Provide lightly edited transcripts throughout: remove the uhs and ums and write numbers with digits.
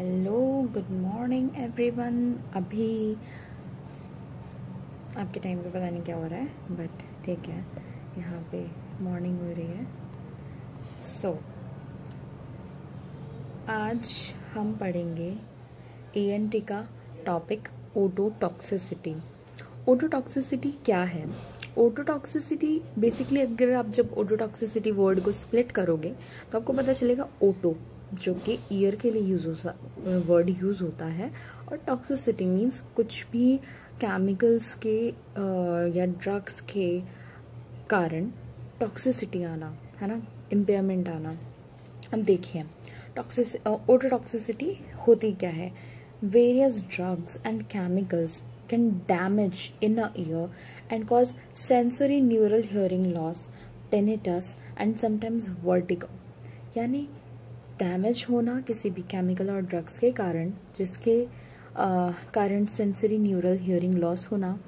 Hello, good morning everyone. अभी आपके time पे पता नहीं क्या हो रहा है, बट ठीक है, यहाँ पे मॉर्निंग हो रही है। सो आज हम पढ़ेंगे एएनटी का टॉपिक ओटोटॉक्सिसिटी। ओटोटॉक्सिसिटी क्या है? ओटोटॉक्सिसिटी बेसिकली, अगर आप जब ओटोटॉक्सिसिटी वर्ड को स्प्लिट करोगे तो आपको पता चलेगा ओटो जो कि ईयर के लिए वर्ड यूज होता है, और टॉक्सिसिटी मीन्स कुछ भी केमिकल्स के या ड्रग्स के कारण टॉक्सिसिटी आना, है ना, इम्पेयरमेंट आना। अब देखिए, ओटोटॉक्सिसिटी होती क्या है? Various drugs and chemicals can damage in a year and cause sensory neural hearing loss, tinnitus and sometimes vertigo. यानी डैमेज होना किसी भी केमिकल और ड्रग्स के कारण, जिसके कारण सेंसरी न्यूरल हियरिंग लॉस होना,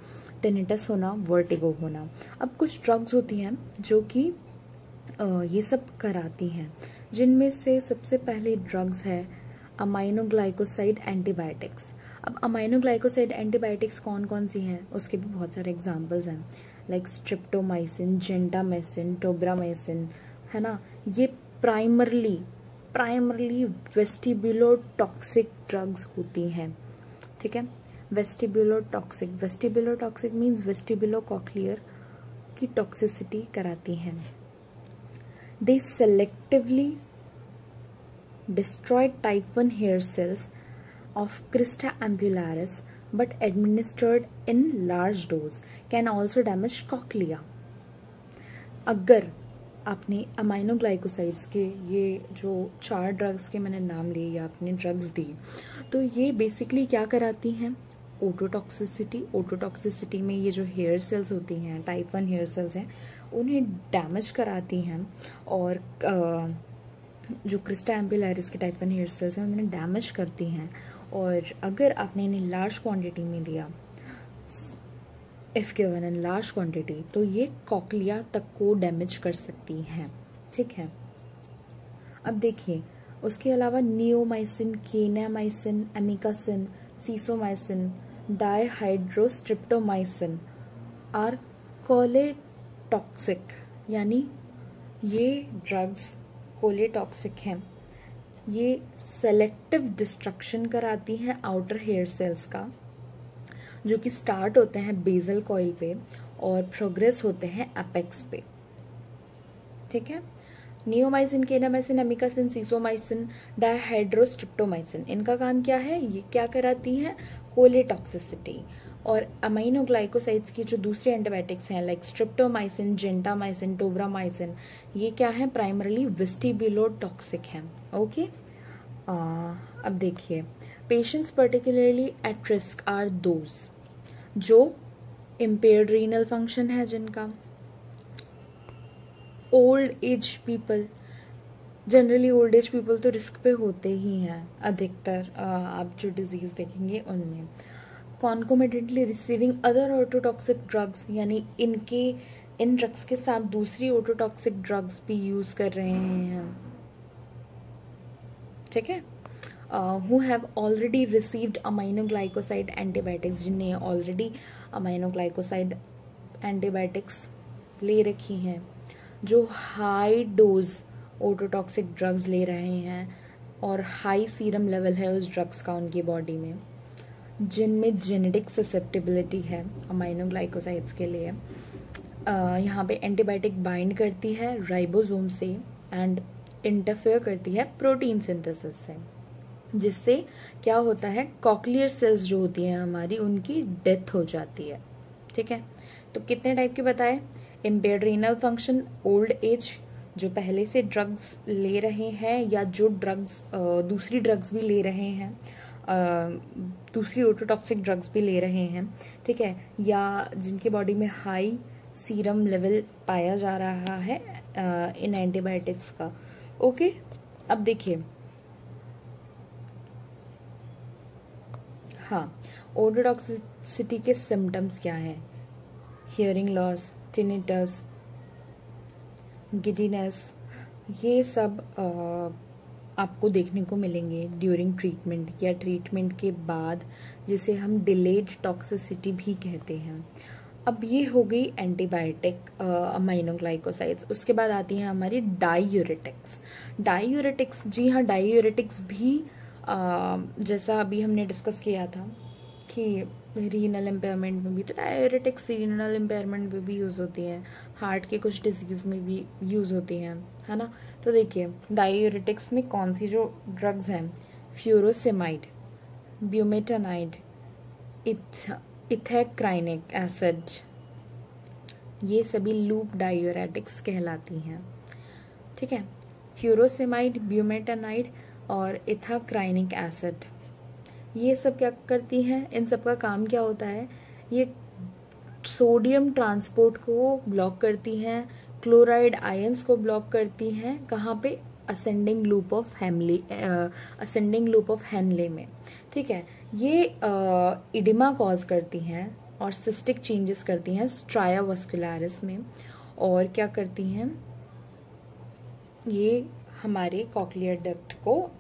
टेनिटस होना, वर्टिगो होना। अब कुछ ड्रग्स होती हैं जो कि ये सब कराती हैं, जिनमें से सबसे पहले ड्रग्स है अमाइनोग्लाइकोसाइड एंटीबायोटिक्स। अब अमाइनोग्लाइकोसाइड एंटीबायोटिक्स कौन कौन सी हैं, उसके भी बहुत सारे एग्जांपल्स हैं, लाइक स्ट्रिप्टोमाइसिन, जेंटामाइसिन, टोब्रामाइसिन, है ना। ये प्राइमरली वेस्टिबुलोटॉक्सिक ड्रग्स होती हैं, ठीक है। वेस्टिबुलोटॉक्सिक मीन्स वेस्टिबुलोकॉक्लियर की टॉक्सिसिटी कराती हैं। They selectively destroy type 1 hair cells of Crista ambularis, but administered in large dose can also damage cochlea. अगर आपने अमाइनोग्लाइकोसाइड्स के ये जो 4 ड्रग्स के मैंने नाम लिए या आपने ड्रग्स दी, तो ये बेसिकली क्या कराती हैं? ओटोटॉक्सिसिटी में ये जो हेयर सेल्स होती हैं, टाइप 1 हेयर सेल्स हैं, उन्हें डैमेज कराती हैं, और जो क्रिस्टा एम्बुलारिस के टाइप 1 हेयर सेल्स हैं उन्हें डैमेज करती हैं। और अगर आपने इन्हें लार्ज क्वांटिटी में दिया, if given in large quantity, तो ये कॉक्लिया तक को डैमेज कर सकती हैं, ठीक है। अब देखिए, उसके अलावा नियोमाइसिन, केनामाइसिन, एमिकासिन, सीसोमाइसिन, डायहाइड्रोस्ट्रिप्टोमाइसिन आर कोलेटॉक्सिक। यानी ये ड्रग्स कोलेटॉक्सिक हैं। ये सेलेक्टिव डिस्ट्रक्शन कराती हैं आउटर हेयर सेल्स का, जो कि स्टार्ट होते हैं बेसल कॉइल पे और प्रोग्रेस होते हैं एपेक्स पे, ठीक है। नियोमाइसिन, केनामाइसिन, एमिकासिन, सीसोमाइसिन, डायहाइड्रोस्ट्रिप्टोमाइसिन, इनका काम क्या है? ये क्या कराती हैं? कोलेटॉक्सिसिटी। और अमाइनोग्लाइकोसाइड्स की जो दूसरी एंटीबायोटिक्स हैं, लाइक स्ट्रिप्टोमाइसिन, जेंटामाइसिन, टोब्रामाइसिन, ये क्या है? प्राइमरली वेस्टिबुलोटॉक्सिक हैं, ओके। अब देखिए, patients particularly at risk are those जो इम्पेयर्ड रीनल फंक्शन है, जिनका old age people. Generally old age people तो रिस्क पे होते ही हैं अधिकतर, आप जो डिजीज देखेंगे उनमें। कॉन्कोमिडेंटली रिसीविंग अदर ऑटोटॉक्सिक ड्रग्स, यानी इन ड्रग्स के साथ दूसरी ऑटोटॉक्सिक ड्रग्स भी यूज कर रहे हैं, ठीक है। Who have already received aminoglycoside antibiotics, जिन्हें ऑलरेडी अमाइनोग्लाइकोसाइड एंटीबायोटिक्स ले रखी हैं, जो हाई डोज ओटोटॉक्सिक ड्रग्स ले रहे हैं और हाई सीरम लेवल है उस ड्रग्स का उनकी बॉडी में, जिनमें जेनेटिक ससेप्टिबिलिटी है अमाइनोग्लाइकोसाइड्स के लिए। यहाँ पे एंटीबायोटिक बाइंड करती है राइबोसोम से एंड इंटरफेयर करती है प्रोटीन सिंथेसिस से, जिससे क्या होता है? कॉक्लियर सेल्स जो होती हैं हमारी, उनकी डेथ हो जाती है, ठीक है। तो कितने टाइप के बताए? Impaired renal function, old age, जो पहले से ड्रग्स ले रहे हैं या जो ड्रग्स दूसरी ड्रग्स भी ले रहे हैं, दूसरी ओटोटॉक्सिक ड्रग्स भी ले रहे हैं, ठीक है, या जिनके बॉडी में हाई सीरम लेवल पाया जा रहा है इन एंटीबायोटिक्स का, ओके। अब देखिए, हाँ, ओटोटॉक्सिसिटी के सिम्टम्स क्या हैं? हियरिंग लॉस, टिनिटस, गिडीनेस, ये सब आपको देखने को मिलेंगे ड्यूरिंग ट्रीटमेंट या ट्रीटमेंट के बाद, जिसे हम डिलेड टॉक्सिसिटी भी कहते हैं। अब ये हो गई एंटीबायोटिक अमाइनोग्लाइकोसाइड्स। उसके बाद आती हैं हमारी डाईयूरेटिक्स। डाईयूरेटिक्स, जी हाँ, डाईयूरेटिक्स भी जैसा अभी हमने डिस्कस किया था कि रीनल इम्पेयरमेंट में भी, तो डायूरेटिक्स रीनल इम्पेयरमेंट में भी यूज़ होती हैं, हार्ट के कुछ डिजीज़ में भी यूज़ होती हैं, है ना। तो देखिए डायूरेटिक्स में कौन सी जो ड्रग्स हैं, फ्यूरोसेमाइड, ब्यूमेटानाइड, इथेक्राइनिक एसिड, ये सभी लूप डायूरेटिक्स कहलाती हैं। ठीक है, फ्यूरोसेमाइड, ब्यूमेटानाइड और इथेक्राइनिक एसिड, ये सब क्या करती हैं, इन सब का काम क्या होता है, ये सोडियम ट्रांसपोर्ट को ब्लॉक करती हैं, क्लोराइड आयंस को ब्लॉक करती हैं, कहाँ पे, असेंडिंग लूप ऑफ हेनले में। ठीक है, ये इडिमा कॉज करती हैं और सिस्टिक चेंजेस करती हैं स्ट्राया वस्कुलरिस में, और क्या करती हैं, ये हमारे कॉक्लियर डक्ट को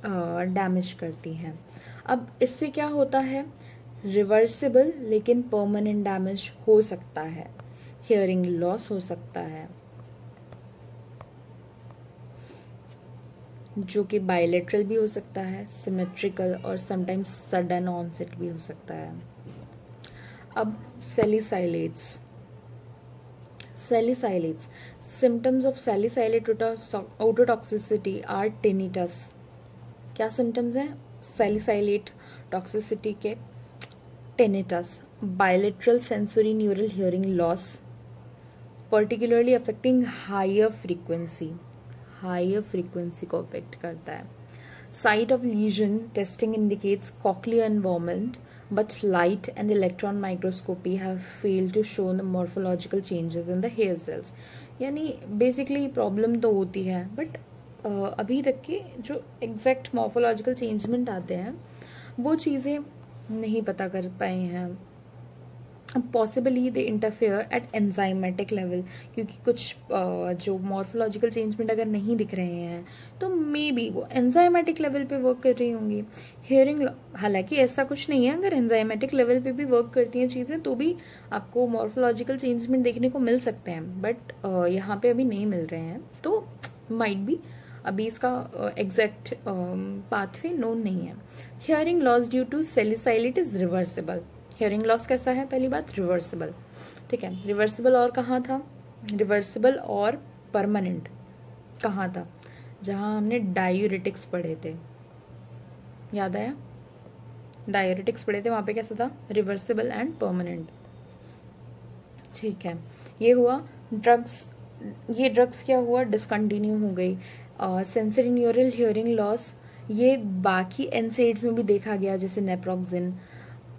डैमेज करती हैं। अब इससे क्या होता है, रिवर्सिबल लेकिन परमानेंट डैमेज हो सकता है, हियरिंग लॉस हो सकता है, जो कि बायलेटरल भी हो सकता है, सिमेट्रिकल और समटाइम्स सडन ऑनसेट भी हो सकता है। अब salicylates, symptoms of salicylate ototoxicity are tinnitus. क्या सिम्टम्स हैं सैलिसाइलेट टॉक्सिसिटी के, tinnitus, bilateral sensory neural hearing loss, particularly affecting higher frequency को अफेक्ट करता है। Site of lesion testing indicates cochlear involvement, but light and electron microscopy have failed to show the morphological changes in the hair cells। यानी basically problem तो होती है, but अभी तक के जो एग्जैक्ट मॉर्फोलॉजिकल चेंजमेंट आते हैं वो चीज़ें नहीं पता कर पाए हैं। पॉसिबली दे इंटरफेयर एट एंजाइमेटिक लेवल, क्योंकि कुछ जो मॉर्फोलॉजिकल चेंजमेंट अगर नहीं दिख रहे हैं तो मे बी वो एंजाइमेटिक लेवल पे वर्क कर रही होंगी। हियरिंग, हालांकि ऐसा कुछ नहीं है, अगर एंजाइमेटिक लेवल पे भी वर्क करती हैं चीज़ें तो भी आपको मॉर्फोलॉजिकल चेंजमेंट देखने को मिल सकते हैं, बट यहाँ पे अभी नहीं मिल रहे हैं, तो माइट बी अभी इसका एग्जैक्ट पाथवे नोन नहीं है। Hearing loss due to salicylate is reversible. Hearing loss कैसा है, पहली बात रिवर्सिबल। ठीक है, रिवर्सिबल और कहाँ था, रिवर्सिबल और परमानेंट कहाँ था, जहां हमने डायूरेटिक्स पढ़े थे, याद आया, डायूरेटिक्स पढ़े थे, वहां पे कैसा था, रिवर्सिबल एंड परमानेंट। ठीक है, ये हुआ ड्रग्स, ये ड्रग्स क्या हुआ, डिसकंटिन्यू हो गई। सेंसरी न्यूरल हियरिंग लॉस, ये बाकी एनसेड्स में भी देखा गया, जैसे नेप्रोक्सिन,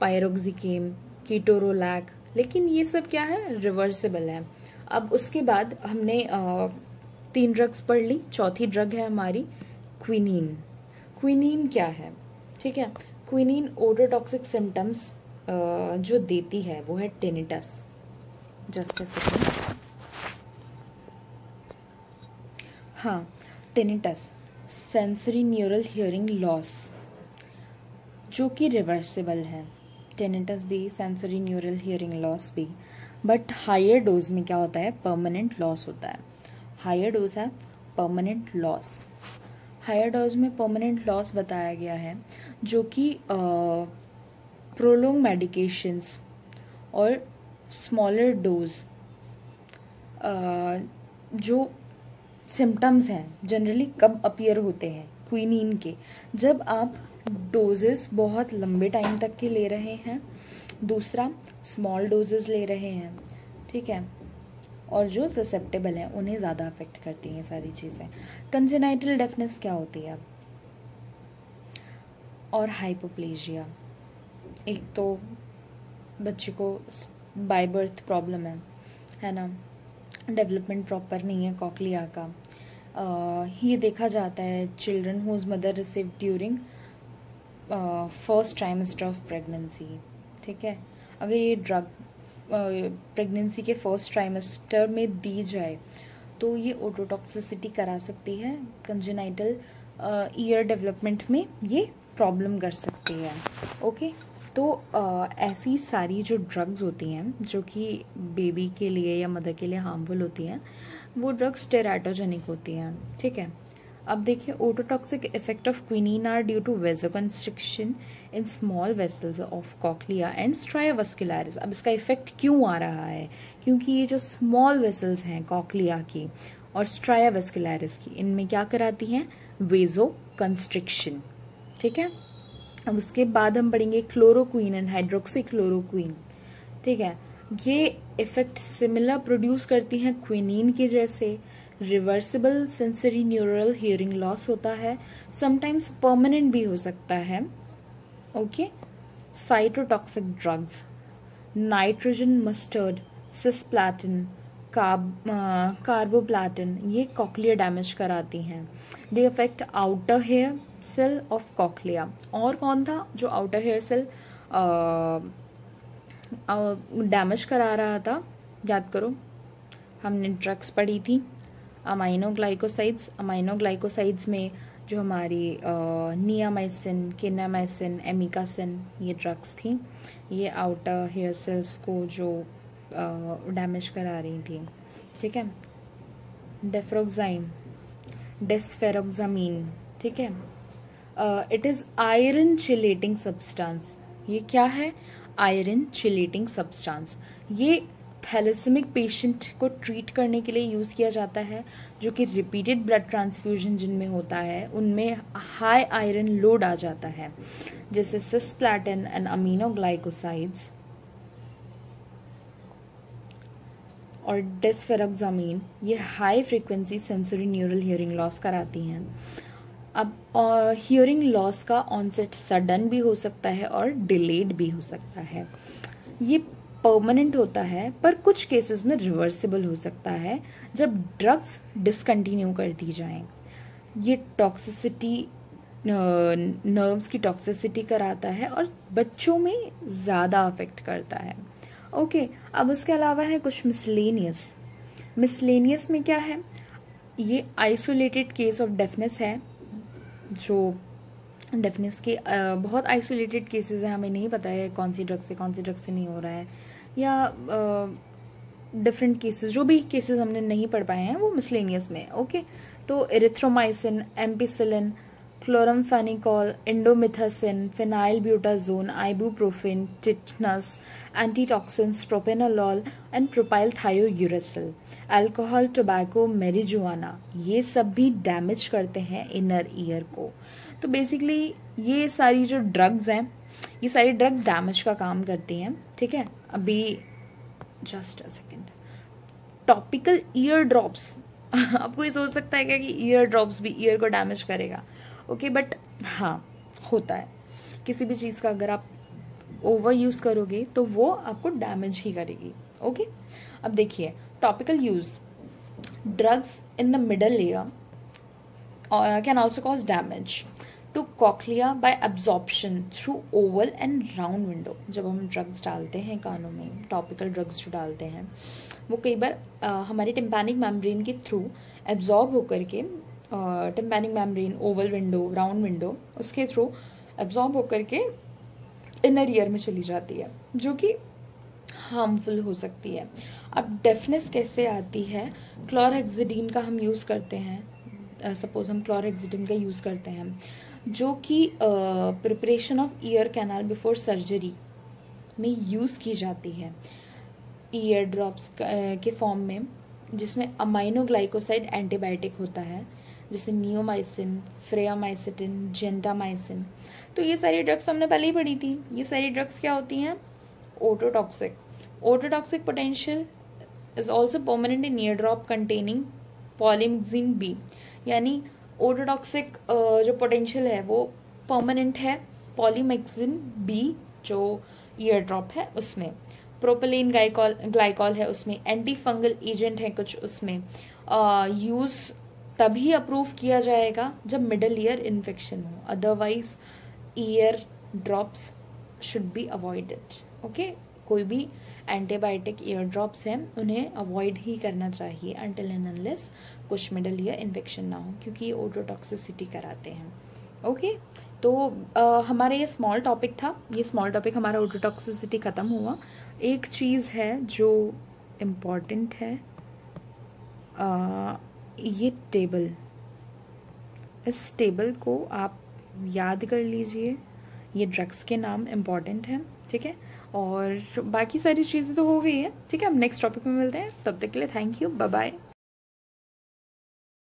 पायरोक्सिकेम, कीटोरोलैक, लेकिन ये सब क्या है, रिवर्सिबल है। अब उसके बाद हमने 3 ड्रग्स पढ़ ली, चौथी ड्रग है हमारी क्विनीन। क्विनीन क्या है, ठीक है, क्विनीन ओटोटॉक्सिक सिम्टम्स जो देती है वो है टिनिटस। जस्ट अ सेकंड, हाँ, tinnitus, sensory neural hearing loss, जो कि रिवर्सिबल है, टिनिटस भी, सेंसरी न्यूरल हियरिंग लॉस भी, बट हायर डोज में क्या होता है, परमानेंट लॉस होता है। हायर डोज है परमानेंट लॉस, हायर डोज में परमानेंट लॉस बताया गया है, जो कि प्रोलोंग मेडिकेशंस और स्मॉलर डोज, जो सिम्टम्स हैं जनरली कब अपीयर होते हैं क्विनीन के, जब आप डोजेस बहुत लंबे टाइम तक के ले रहे हैं, दूसरा स्मॉल डोजेस ले रहे हैं, ठीक है, और जो ससेप्टेबल हैं उन्हें ज़्यादा अफेक्ट करती हैं सारी चीज़ें। कंजेनाइटल डेफनेस क्या होती है, और हाइपोप्लेजिया, एक तो बच्चे को बाय बर्थ प्रॉब्लम है ना, डेवलपमेंट प्रॉपर नहीं है कॉक्लिया का, ये देखा जाता है children whose mother receive during first trimester of pregnancy. ठीक है, अगर ये ड्रग प्रेगनेंसी के फर्स्ट ट्राइमेस्टर में दी जाए तो ये ओटोटॉक्सिसिटी करा सकती है, कंजेनाइटल ईयर डेवलपमेंट में ये प्रॉब्लम कर सकती है। ओके, तो ऐसी सारी जो ड्रग्स होती हैं जो कि बेबी के लिए या मदर के लिए हार्मफुल होती हैं, वो ड्रग्स टेराटोजेनिक होती हैं। ठीक है, अब देखिए, ototoxic effect of quinine are due to vasoconstriction in small vessels of cochlea and stria vascularis. अब इसका इफेक्ट क्यों आ रहा है? क्योंकि ये जो स्मॉल वेसल्स हैं कॉक्लिया की और स्ट्राया वस्कुलरिस की, इनमें क्या कराती हैं? वेजो कंस्ट्रिक्शन। ठीक है, अब उसके बाद हम पढ़ेंगे क्लोरोक्वीन एंड हाइड्रोक्सी क्लोरोक्वीन। ठीक है, ये इफेक्ट सिमिलर प्रोड्यूस करती हैं क्विनीन के जैसे। Reversible sensory neural hearing loss होता है, समटाइम्स परमानेंट भी हो सकता है। Okay, cytotoxic drugs, nitrogen mustard, cisplatin, carboplatin, ये कॉक्लिया डैमेज कराती हैं। They affect outer hair cell of cochlea. और कौन था जो आउटर हेयर सेल डैमेज करा रहा था? याद करो, हमने ड्रग्स पढ़ी थी, अमाइनोग्लाइकोसाइड्स। अमाइनोग्लाइकोसाइड्स में जो हमारी नियामाइसिन, किनामाइसिन, एमिकासिन, ये ड्रग्स थी। ये आउटर हेयर सेल्स को जो डैमेज करा रही थी। ठीक है, डेफ्रोक्साइम, डेस्फेरोक्सामीन। ठीक है, it is iron chelating substance. ये क्या है? Iron chelating substance. ये थैलेसेमिक पेशेंट को ट्रीट करने के लिए यूज किया जाता है, जो कि रिपीटेड ब्लड ट्रांसफ्यूजन जिनमें होता है उनमें हाई आयरन लोड आ जाता है, जैसे सिस्प्लैटिन एंड अमीनोग्लाइकोसाइड्स और डेस्फेरोक्सामीन। ये high frequency sensory neural hearing loss कराती हैं। अब हियरिंग लॉस का ऑनसेट सडन भी हो सकता है और डिलेड भी हो सकता है। ये परमानेंट होता है, पर कुछ केसेस में रिवर्सिबल हो सकता है जब ड्रग्स डिसकंटिन्यू कर दी जाएं। ये टॉक्सिसिटी, नर्व्स की टॉक्सिसिटी कराता है और बच्चों में ज़्यादा अफेक्ट करता है। ओके, अब उसके अलावा है कुछ मिसलेनियस। मिसलेनियस में क्या है? ये आइसोलेटेड केस ऑफ डेफनेस है, जो डेफनेस के बहुत आइसोलेटेड केसेस हैं, हमें नहीं पता है कौन सी ड्रग से नहीं हो रहा है, या डिफरेंट केसेस, जो भी केसेस हमने नहीं पढ़ पाए हैं वो मिसलेनियस में। ओके, तो erythromycin, ampicillin, chloramphenicol, indomethacin, phenylbutazone, ibuprofen, tetanus, antitoxins, propranolol and propylthiouracil, alcohol, tobacco, marijuana, ये सब भी डैमेज करते हैं इनर ईयर को। तो बेसिकली ये सारी जो ड्रग्स हैं, ये सारी ड्रग्स डैमेज का काम करती हैं। ठीक है, अभी just a second, topical ear drops. आपको ये सोच सकता है क्या कि ईयर ड्रॉप्स भी ईयर को डैमेज करेगा? ओके, बट हाँ, होता है। किसी भी चीज़ का अगर आप ओवर यूज करोगे तो वो आपको डैमेज ही करेगी। ओके, अब देखिए, topical use, drugs in the middle layer can also cause damage to cochlea by absorption through oval and round window. जब हम ड्रग्स डालते हैं कानों में, टॉपिकल ड्रग्स जो डालते हैं, वो कई बार हमारे टिम्पैनिक मेम्ब्रेन के थ्रू एब्जॉर्ब होकर के, tympanic membrane, Oval window, round window, उसके थ्रू एब्जॉर्ब होकर के इनर ईयर में चली जाती है, जो कि हार्मफुल हो सकती है। अब डेफनेस कैसे आती है? क्लोरहेक्सिडीन का हम यूज़ करते हैं, सपोज हम क्लोरहेक्सिडीन का यूज़ करते हैं, जो कि preparation of ear canal before surgery में यूज़ की जाती है, ईयर ड्रॉप्स के फॉर्म में, जिसमें अमाइनोग्लाइकोसाइड एंटीबायोटिक होता है, जैसे नियोमाइसिन, फ्रेयामाइसिटिन, जेंटामाइसिन। तो ये सारी ड्रग्स हमने पहले ही पढ़ी थी। ये सारी ड्रग्स क्या होती हैं? Ototoxic. Ototoxic potential is also permanent in ear drop containing polymyxin B. यानी ओटोटॉक्सिक जो पोटेंशियल है वो परमानेंट है पॉलीमिक्सिन बी जो ईयर ड्रॉप है उसमें। प्रोपिलीन ग्लाइकॉल है उसमें, एंटी फंगल एजेंट है कुछ उसमें। यूज तभी अप्रूव किया जाएगा जब मिडल ईयर इन्फेक्शन हो, otherwise ear drops should be avoided. Okay, कोई भी एंटीबायोटिक ईयर ड्रॉप्स हैं उन्हें अवॉइड ही करना चाहिए अनटिल एंड अनलेस कुछ मिडल ईयर इन्फेक्शन ना हो, क्योंकि ये ओटोटॉक्सिसिटी कराते हैं। ओके, तो हमारा ये स्मॉल टॉपिक था, ये स्मॉल टॉपिक हमारा ओटोटॉक्सिसिटी ख़त्म हुआ। एक चीज़ है जो इम्पॉर्टेंट है, ये टेबल, इस टेबल को आप याद कर लीजिए, ये ड्रग्स के नाम इम्पॉर्टेंट हैं, ठीक है। और बाकी सारी चीज़ें तो हो गई है, ठीक है। हम नेक्स्ट टॉपिक में मिलते हैं, तब तक के लिए थैंक यू, बाय बाय।